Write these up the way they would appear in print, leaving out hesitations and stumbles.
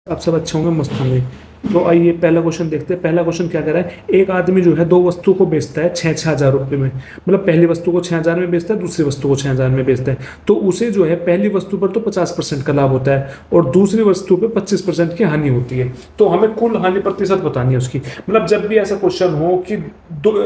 आप सब अच्छे होंगे, मस्त होंगे। तो आइए पहला क्वेश्चन देखते हैं। पहला क्वेश्चन क्या कह रहा है, एक आदमी जो है दो वस्तु को बेचता है 6,000 रुपये में। मतलब पहली वस्तु को 6,000 में बेचता है, दूसरी वस्तु को 6,000 में बेचता है। तो उसे जो है पहली वस्तु पर तो 50% का लाभ होता है और दूसरी वस्तु पर 25% की हानि होती है। तो हमें कुल हानि प्रतिशत बतानी है उसकी। मतलब जब भी ऐसा क्वेश्चन हो कि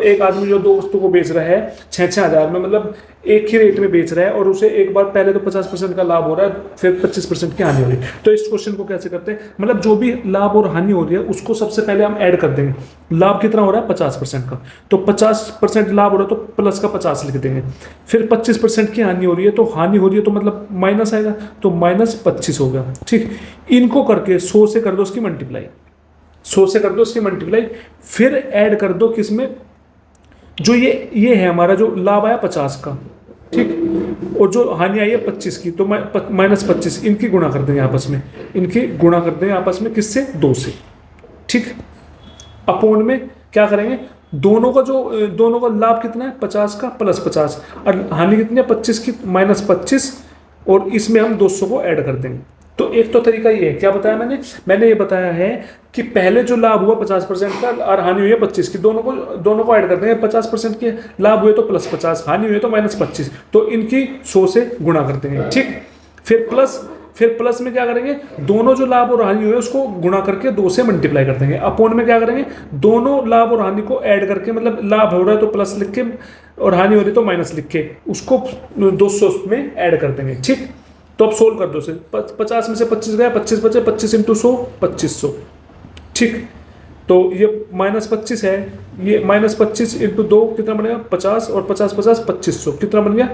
एक आदमी जो दो वस्तु को बेच रहा है 6,000 में, मतलब एक ही रेट में बेच रहा है और उसे एक बार पहले तो 50% का लाभ हो रहा है, फिर 25% की हानि हो रही है। तो इस क्वेश्चन को कैसे करते हैं, मतलब जो भी लाभ और हानि हो रही है उसको सबसे पहले हम ऐड कर देंगे। लाभ कितना हो रहा है 50% का, तो 50% लाभ हो रहा है तो प्लस का 50 लिख देंगे। फिर 25% की हानि हो रही है, तो हानि हो रही है तो मतलब माइनस आएगा, तो -25 हो गया। ठीक, इनको करके 100 से कर दो उसकी मल्टीप्लाई, 100 से कर दो उसकी मल्टीप्लाई, फिर ऐड कर दो किसमें, जो ये है हमारा जो लाभ आया 50 का, ठीक, और जो हानि आई है 25 की, तो -25 इनकी गुणा कर देंगे आपस में, इनकी गुणा कर देंगे आपस में किससे, 2 से। ठीक, अपोन में क्या करेंगे, दोनों का लाभ कितना है 50 का प्लस 50 और हानि कितनी है 25 की -25, और इसमें हम 200 को ऐड कर देंगे। तो एक तो तरीका ये है, क्या बताया मैंने ये बताया है कि पहले जो लाभ हुआ 50% का और हानि हुई है 25 की, दोनों को ऐड कर देंगे। 50% के लाभ हुए तो +50, हानि हुई तो -25, तो इनकी 100 से गुणा कर देंगे। ठीक, फिर प्लस में क्या करेंगे, दोनों जो लाभ और हानि हुए उसको गुणा करके 2 से मल्टीप्लाई कर देंगे। अपोन में क्या करेंगे, दोनों लाभ और हानि को ऐड करके, मतलब लाभ हो रहा है तो प्लस लिख के और हानि हो रही तो माइनस लिख के उसको 200 में ऐड कर देंगे। ठीक, तो अब सोल्व कर दो से, 50 में से 25 गया, 25 बचे, 25 × 100 2500। ठीक, तो ये -25 है, ये -25 × 2 कितना बनेगा 50, और 50 50 2500 कितना बन गया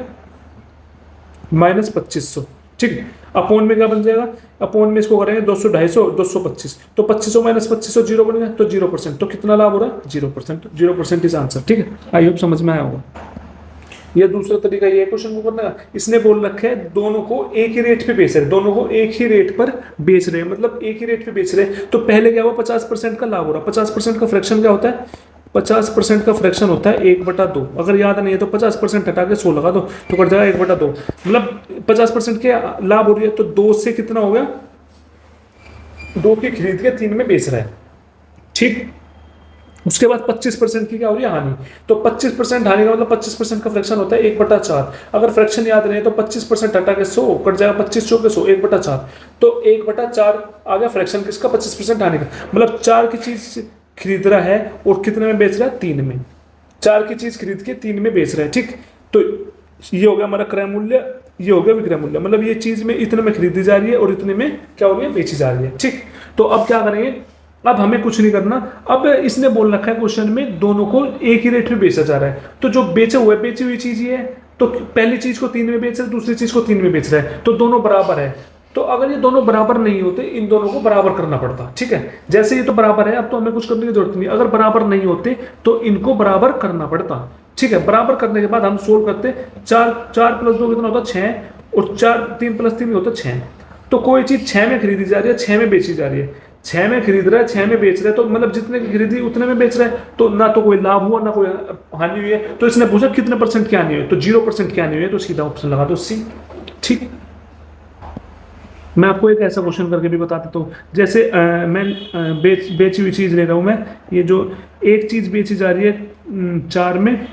-2500। ठीक, अपोन में क्या बन जाएगा, अपोन में इसको करेंगे 200 250 225, तो 2500 -2500 0 बन गया, तो 0%। तो कितना लाभ हो रहा है 0%, 0% इज आंसर। ठीक है, आई होप समझ में आया होगा। ये दूसरा तरीका ये क्वेश्चन को करने का, इसने बोल रखा है दोनों को एक ही रेट पे बेच रहे, दोनों को एक ही रेट पर बेच रहे हैं, मतलब एक ही रेट पे बेच रहे हैं। तो पहले क्या हुआ 50% का लाभ हो रहा है, 50% का फ्रैक्शन क्या होता है, 50% का फ्रैक्शन होता है 1/2। अगर याद नहीं है तो 50% हटा के 100 लगा दो तो कट जाएगा 1/2। मतलब 50% के लाभ हो रही है तो 2 से कितना हो गया, 2 की खरीद के 3 में बेच रहा है। ठीक, उसके बाद 25% की क्या हो रही है हानि, तो 25% हानि का मतलब 25% का फ्रैक्शन होता है 1/4। अगर फ्रैक्शन याद रहे तो 25% हटा के 100 कट जाएगा, 25 के 100 1/4, तो 1/4 आ गया फ्रैक्शन किसका 25% हानि का। मतलब 4 की चीज खरीद रहा है और कितने में बेच रहा है 3 में, 4 की चीज खरीद के 3 में बेच रहा है। ठीक, तो ये हो गया हमारा क्रय मूल्य, ये हो गया विक्रय मूल्य, मतलब ये चीज में इतने में खरीदी जा रही है और इतने में क्या हो रही है बेची जा रही है। ठीक, तो अब क्या करेंगे, अब हमें कुछ नहीं करना। अब इसने बोल रखा है क्वेश्चन में दोनों को एक ही रेट में बेचा जा रहा है, तो जो बेचे हुए बेची हुई चीज ये है, तो पहली चीज को 3 में बेच रहा है, दूसरी चीज को 3 में बेच रहा है, तो दोनों बराबर है। तो अगर ये दोनों बराबर नहीं होते, इन दोनों को बराबर करना पड़ता। ठीक है, जैसे ये तो बराबर है, अब तो हमें कुछ करने की जरूरत नहीं। अगर बराबर नहीं होते तो इनको बराबर करना पड़ता। ठीक है, बराबर करने के बाद हम सोल्व करते, 4 + 2 कितना होता 6, और 3 + 3 होता 6। तो कोई चीज 6 में खरीदी जा रही है, 6 में बेची जा रही है, 6 में खरीद रहा है 6 में बेच रहा है, तो मतलब जितने की खरीदी उतने में बेच रहा है, तो ना तो कोई लाभ हुआ ना कोई हानि हुई है। तो इसने पूछा कितने % की हानि हुई, तो 0% की हानि हुई है, तो सीधा ऑप्शन लगा दो सी। ठीक, मैं आपको एक ऐसा क्वेश्चन करके भी बता देता हूँ। जैसे मैं बेची हुई चीज़ ले रहा हूँ, मैं ये जो एक चीज़ बेची जा रही है 4 में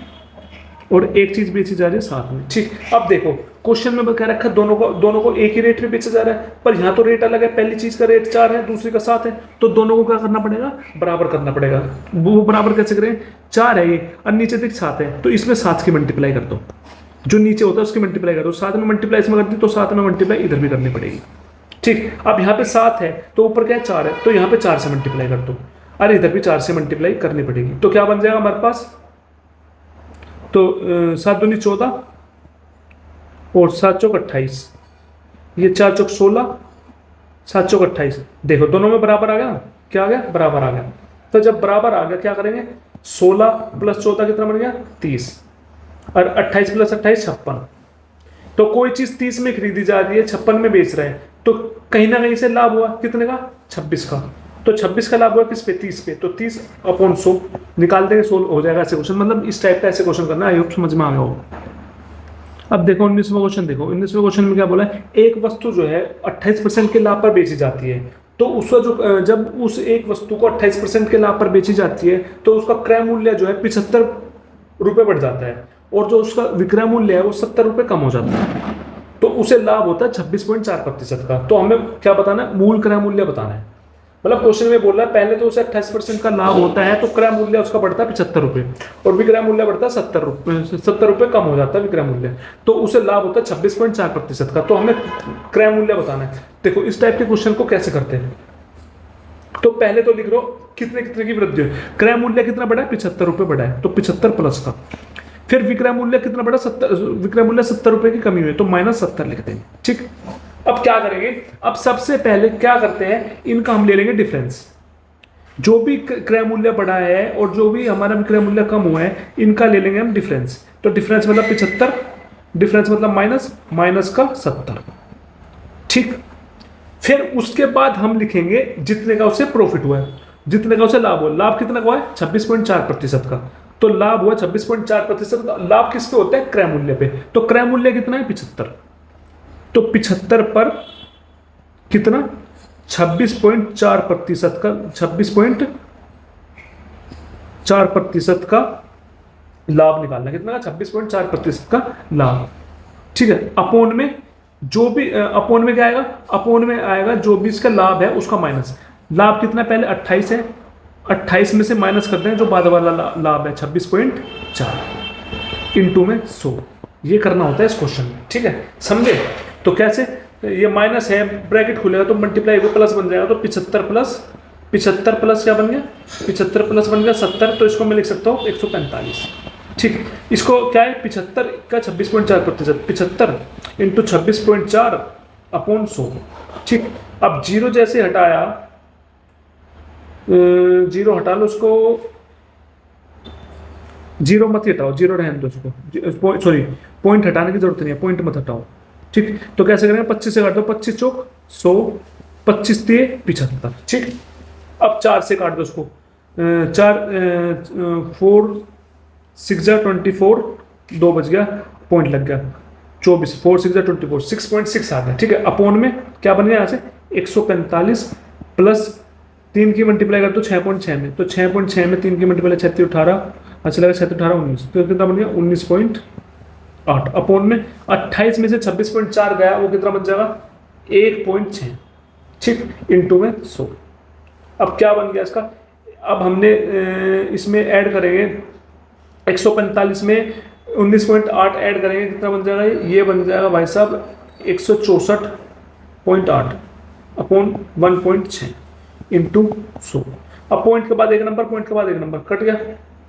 और एक चीज़ बेची जा रही है 7 में। ठीक, अब देखो क्वेश्चन में क्या रखा है, दोनों को एक ही रेट में बेचा जा रहा है, पर यहाँ तो रेट अलग है, पहली चीज़ का रेट 4 है, दूसरी का 7 है, तो दोनों को क्या करना पड़ेगा, बराबर करना पड़ेगा। वो बराबर कैसे करें, 4 है ये और नीचे देख 7 है, तो इसमें 7 की मल्टीप्लाई कर दो, जो नीचे होता है उसकी मल्टीप्लाई कर दो। 7 में मल्टीप्लाई इसमें कर दी तो 7 में मल्टीप्लाई इधर भी करनी पड़ेगी। ठीक, अब यहाँ पे 7 है तो ऊपर क्या है 4 है, तो यहाँ पे 4 से मल्टीप्लाई कर दो, अरे इधर भी 4 से मल्टीप्लाई करनी पड़ेगी। तो क्या बन जाएगा हमारे पास, तो 7 दूनी 14 और 7 चौक 28, ये 4 चौक 16, 7 चौक 28। देखो दोनों में बराबर आ गया, क्या आ गया बराबर आ गया। तो जब बराबर आ गया क्या करेंगे, 16 + 14 कितना बन गया 30, और 28 + 28 56। तो कोई चीज 30 में खरीदी जा रही है, 56 में बेच रहे हैं, तो कहीं ना कहीं से लाभ हुआ कितने का 26 का, तो 26 का लाभ हुआ किस पे 30 पे, तो 30/100 निकाल देंगे, सोल्व हो जाएगा ऐसे क्वेश्चन। मतलब इस टाइप का ऐसे क्वेश्चन करना, आई होप समझ में आ गया होगा। अब देखो 19वां क्वेश्चन, देखो 19वें क्वेश्चन में क्या बोला है, एक वस्तु जो है 28% के लाभ पर बेची जाती है, तो उसका जो जब उस एक वस्तु को 28% के लाभ पर बेची जाती है तो उसका क्रय मूल्य जो है 75 रुपये बढ़ जाता है, और जो उसका विक्रय मूल्य है वो 70 रुपये कम हो जाता है, तो उसे लाभ होता है 26.4% का। तो हमें क्या बताना है, मूल क्रय मूल्य बताना है। मतलब क्वेश्चन में बोल रहा है पहले तो उसे 28% का लाभ होता है तो क्रय मूल्य उसका बढ़ता है 75 रुपये, और विक्रय मूल्य बढ़ता है 70 रुपये कम हो जाता है विक्रय मूल्य, तो उसे लाभ होता है 26.4% का। तो हमें क्रय मूल्य बताना है। देखो इस टाइप के क्वेश्चन को कैसे करते हैं, तो पहले तो लिख लो कितने कितने की वृद्धि है। क्रय मूल्य कितना बढ़ा है, 75 रुपये बढ़ा है, तो 75 प्लस का, फिर विक्रय मूल्य कितना बढ़ा, 70, विक्रय मूल्य 70 रुपये की कमी हुई तो -70 लिखते हैं। ठीक, अब क्या करेंगे, अब सबसे पहले क्या करते हैं, इनका हम ले लेंगे डिफरेंस। जो भी क्रय मूल्य बढ़ा है और जो भी हमारा विक्रय मूल्य कम हुआ है, इनका ले लेंगे हम डिफरेंस। तो डिफरेंस मतलब 75, डिफरेंस मतलब माइनस का 70। ठीक, फिर उसके बाद हम लिखेंगे जितने का उसे प्रॉफिट हुआ है, जितने का उसे लाभ हुआ। लाभ कितना का हुआ है, 26.4% का। तो लाभ हुआ 26.4% का। लाभ किस पे होता है, क्रय मूल्य पे। तो क्रय मूल्य कितना है, 75। तो 75 पर कितना, 26.4% का, 26.4% का लाभ निकालना। कितना का, 26.4% का लाभ। ठीक है, अपोन में जो भी अपोन में क्या आएगा, अपोन में आएगा जो भी इसका लाभ है उसका माइनस। लाभ कितना पहले 28 है, 28 में से माइनस करते हैं जो बाद वाला लाभ है 26.4 इंटू में 100। ये करना होता है इस क्वेश्चन में। ठीक है, समझे। तो कैसे, ये माइनस है, ब्रैकेट खुलेगा तो मल्टीप्लाई होकर प्लस बन जाएगा। तो 75 प्लस क्या बन गया, 75 प्लस बन गया 70। तो इसको मैं लिख सकता हूँ 145। ठीक, इसको क्या है, 75 का 26.4%, 75 इंटू 26.4 अपॉन 100। ठीक, अब जीरो जैसे हटाया, जीरो हटा लो उसको, जीरो मत हटाओ, जीरो रहने दो उसको, सॉरी पॉइंट हटाने की जरूरत नहीं है, पॉइंट मत हटाओ। ठीक, तो कैसे करेंगे, 25 से काट दो, 25 चौक 100, 25 दिए 75। ठीक, अब 4 से काट दो उसको, 4 6 24, 2 बच गया, पॉइंट लग गया 24, 4 6 24, 6.6 आ गया। ठीक है, अपोन में क्या बन गया यहाँ से 145 प्लस 3 की मल्टीप्लाई कर दो 6.6 में, तो 6.6 में 3 की मल्टीप्लाई 36 18, अच्छा लगा 36 18 19, तो कितना बन गया 19.8। अपोन में 28 में से 26.4 गया, वो कितना बन जाएगा 1.6। ठीक, इंटू में 100। अब क्या बन गया इसका, अब हमने इसमें ऐड करेंगे 145 में 19.8 ऐड करेंगे, कितना बन जाएगा, ये बन जाएगा भाई साहब 164.8 अपॉन 1.6 इंटू 100। अब पॉइंट के बाद एक नंबर, पॉइंट के बाद एक नंबर कट गया।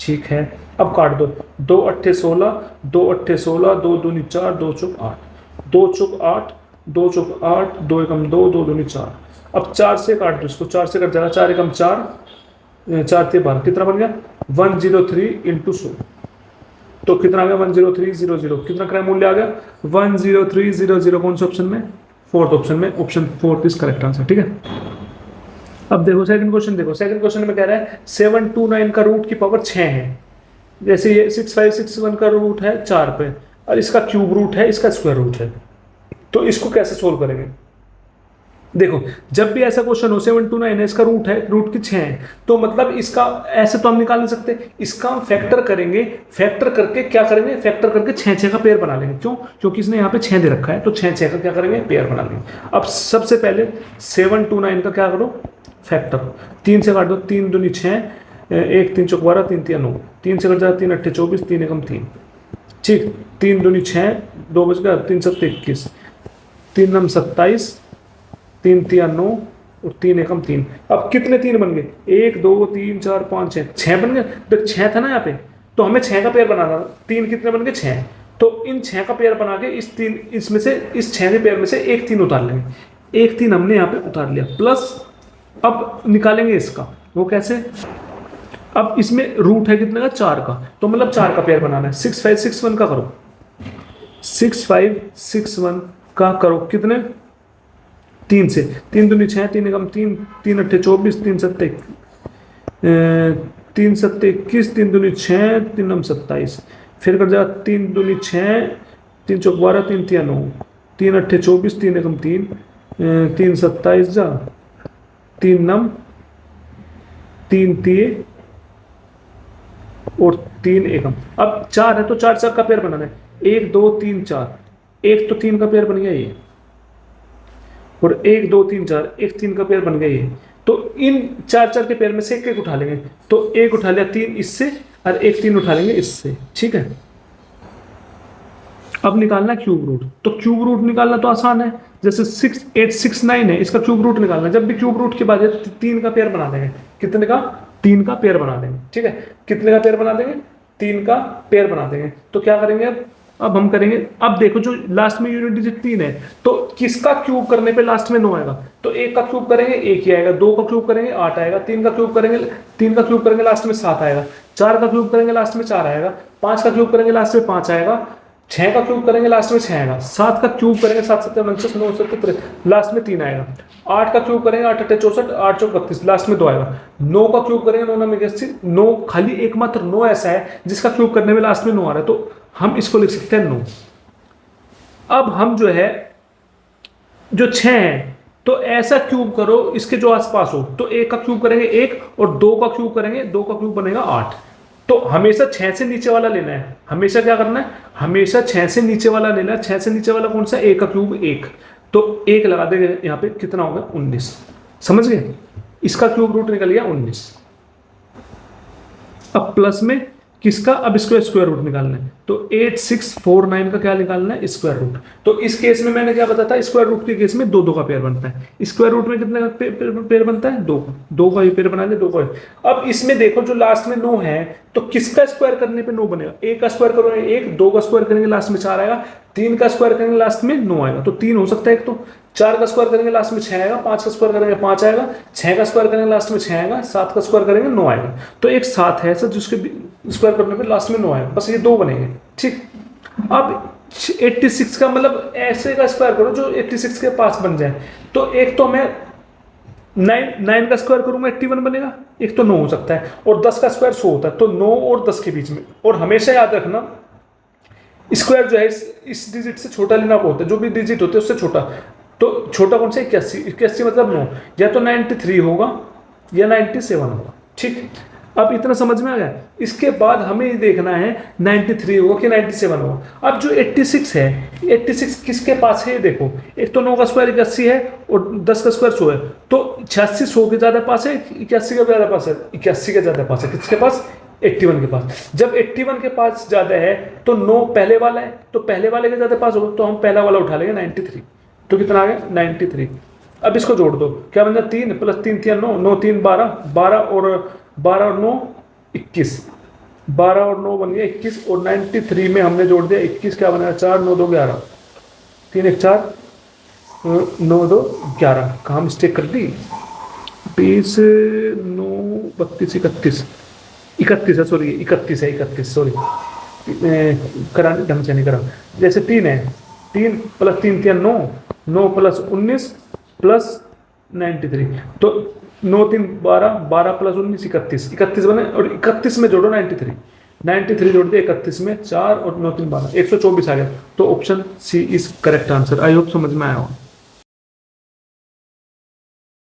ठीक है, अब काट दो, 2 8 16, 2 8 16, 2 दूनी 4, 2 चौक 8, 2 चौक 8, 2 चौक 8, 2 एकम 2, 2 दूनी 4। अब 4 से काट दो इसको, 4 से कट जाएगा, 4 एकम 4, 4 ते 12, कितना बन गया 103 इंटू 100। तो कितना आ गया 10300। कितना क्रय मूल्य आ गया 10300। कौन से ऑप्शन में, फोर्थ ऑप्शन में, ऑप्शन 4 इज करेक्ट आंसर। ठीक है, अब देखो सेकंड क्वेश्चन, देखो सेकंड क्वेश्चन में कह रहा है 729 का रूट की पावर 6 है। जैसे ये 6561 का रूट है 4 पे, और इसका क्यूब रूट है, इसका स्क्वायर रूट है। तो इसको कैसे सोल्व करेंगे, देखो जब भी ऐसा क्वेश्चन हो 729 है, इसका रूट है, रूट की 6 है, तो मतलब इसका ऐसे तो हम निकाल नहीं सकते, इसका हम फैक्टर करेंगे। फैक्टर करके क्या करेंगे, फैक्टर करके 6 का पेयर बना लेंगे। क्यों, क्योंकि इसने यहाँ पे 6 दे रखा है, तो 6 का क्या करेंगे, पेयर बना लेंगे। अब सबसे पहले 729 का क्या करो, फैक्टर 3 से काट दो, 3 दूनी 6, 1 3 चौक 12, 3 3 9, 3 से कट जाए 3 8 24, 3 एकम 3। ठीक, 3 दूनी 6, 2 बच गया, 3 7 21, 3 नम 27, 3 3 9 और 3 एकम 3। अब कितने 3 बन गए, 1 2 3 4 5 6 बन गए। तो 6 था ना यहाँ पे, तो हमें 6 का पेयर बनाना था। 3 कितने बन गए, 6। तो इन 6 का पेयर बना के इस 3, इसमें से इस 6 के पेयर में से एक 3 उतार लेंगे। एक 3 हमने यहाँ पे उतार लिया, प्लस अब निकालेंगे इसका, वो कैसे, अब इसमें रूट है कितने का, 4 का, तो मतलब 4 का पेयर बनाना है। 6561 का करो, 6561 का करो कितने, 3 से, 3 दूनी 6, 3 एकम 3, 3 8 24, 3 7 3 7 21, 3 दूनी 6, 3 नम 27, फिर कर जाएगा 3 दूनी 6, 3 चौक 12, 3 3 9, 3 8 24, 3 एकम 3, 3 27 जा 3 नम 3 तिये और 3 एकम। अब 4 है तो 4 4 का पेयर बनाना है, 1 2 3 4, एक तो 3 का पेयर बन गया ये, और 1 2 3 4, एक 3 का पेयर बन गया ये। तो इन 4 4 के पेयर में से एक उठा लेंगे, तो एक उठा लिया 3 इससे और एक 3 उठा लेंगे इससे, ठीक है। अब निकालना है क्यूब रूट, तो क्यूब रूट निकालना तो आसान है, जैसे 6 8 6 9 है, इसका क्यूब रूट निकालना है। जब भी क्यूब रूट की बात है 3 का पेयर बना देंगे, कितने का? 3 का पेयर बना देंगे, ठीक है। कितने का पेयर बना देंगे? 3 का पेयर बना देंगे। तो क्या करेंगे अब हम करेंगे, अब देखो जो लास्ट में यूनिट डिजिट 3 है, तो किसका क्यूब करने पे लास्ट में 9 आएगा? तो 1 का क्यूब करेंगे 1 ही आएगा, 2 का क्यूब करेंगे 8 आएगा, 3 का क्यूब करेंगे लास्ट में 7 आएगा, 4 का क्यूब करेंगे लास्ट में 4 आएगा, 5 का क्यूब करेंगे लास्ट में 5 आएगा, 6 का क्यूब करेंगे लास्ट में 6 आएगा, 7 का क्यूब करेंगे 7 7 49, 9 7 लास्ट में 3 आएगा, 8 का क्यूब करेंगे 8 8 64, 8 4 32 लास्ट में 2 आएगा, 9 का क्यूब करेंगे 9 9 81, 9 खाली एकमात्र 9 ऐसा है जिसका क्यूब करने में लास्ट में 9 आ रहा है, तो हम इसको लिख सकते हैं 9। अब हम जो है जो 6 है, तो ऐसा क्यूब करो इसके जो आसपास हो, तो 1 का क्यूब करेंगे 1 और 2 का क्यूब करेंगे 2 का क्यूब बनेगा 8। तो हमेशा 6 से नीचे वाला लेना है, हमेशा क्या करना है? हमेशा 6 से नीचे वाला लेना है। 6 से नीचे वाला कौन सा? 1 का क्यूब 1, तो 1 लगा देंगे यहाँ पे, कितना होगा? 19। समझ गए? इसका क्यूब रूट निकल गया 19। अब प्लस में किसका? अब इसको स्क्वायर रूट निकालना है, तो 8649 का क्या निकालना है? Square root. तो इस केस में मैंने क्या बताया था? स्क्वायर रूट के केस में 2 2 का पेयर बनता है। स्क्वायर रूट में कितने का पेयर बनता है? 2 का। 2 का पेयर बना ले, 2 का। अब इसमें देखो जो लास्ट में 9 है, तो किसका स्क्वायर करने पे 9 बनेगा? 1 का स्क्वायर करोगे 1, 2 का स्क्वायर करेंगे लास्ट में 4 आएगा, 3 का स्क्वायर करेंगे लास्ट में 9 आएगा, तो 3 हो सकता है एक। तो 4 का स्क्वायर करेंगे लास्ट में 6 आएगा, 5 का स्क्वायर करेंगे 5 आएगा, 6 का स्क्वायर करेंगे लास्ट में 6 आएगा, 7 का स्क्वायर करेंगे 9 आएगा। तो एक 7 है ऐसा जिसके स्क्वायर करने पे लास्ट में 9 आएगा, बस ये 2 बनेंगे, ठीक। अब 86 का मतलब ऐसे का स्क्वायर करो जो 86 के पास बन जाए। तो एक तो मैं 9 का स्क्वायर करूंगा 81 बनेगा, एक तो 9 हो सकता है, और 10 का स्क्वायर 100 होता है, तो 9 और 10 के बीच में। और हमेशा याद रखना स्क्वायर जो है इस डिजिट से छोटा लेना होता है, जो भी डिजिट होते हैं उससे छोटा। तो छोटा कौन सा? 81। 81 मतलब 9, या तो 93 होगा या 97 होगा, ठीक। अब इतना समझ में आ गया। इसके बाद हमें ये देखना है 93 होगा कि 97 होगा। अब जो 86 है, 86 किसके पास है? ये देखो, एक तो 9 का स्क्वायर 81 है और 10 का स्क्वायर 100 है, तो 86 100 के ज़्यादा पास है, 81 के ज़्यादा पास है, 81 के ज़्यादा पास है। किसके पास? 81 के पास। जब 81 के पास ज़्यादा है तो 9 पहले वाला है, तो पहले वाले के ज़्यादा पास होगा, तो हम पहला वाला उठा लेंगे 93। तो कितना आ गया? 93। अब इसको जोड़ दो, क्या बन जाए? 3 + 3 = 9, 9 3 12, 12 और 9 21, 12 और 9 बन गया 21, और 93 में हमने जोड़ दिया 21, क्या बना? 4 9 2 11, 3 1 4, 9 2 11। कहाँ मिस्टेक कर दी? 20 9 32 31, 31 है, सॉरी 31 है, 31 सॉरी, कराने ढंग से नहीं करा। जैसे 3 है, 3 + 3 = 9, 9 + 19 + 93, तो 9 3 12, 12 + 19 31, 31 बने, और 31 में जोड़ो 93, 93 जोड़ दिया 31 में, 4 और 9 3 12, 124 आ गया। तो option C is correct answer. I hope समझ में आया हो।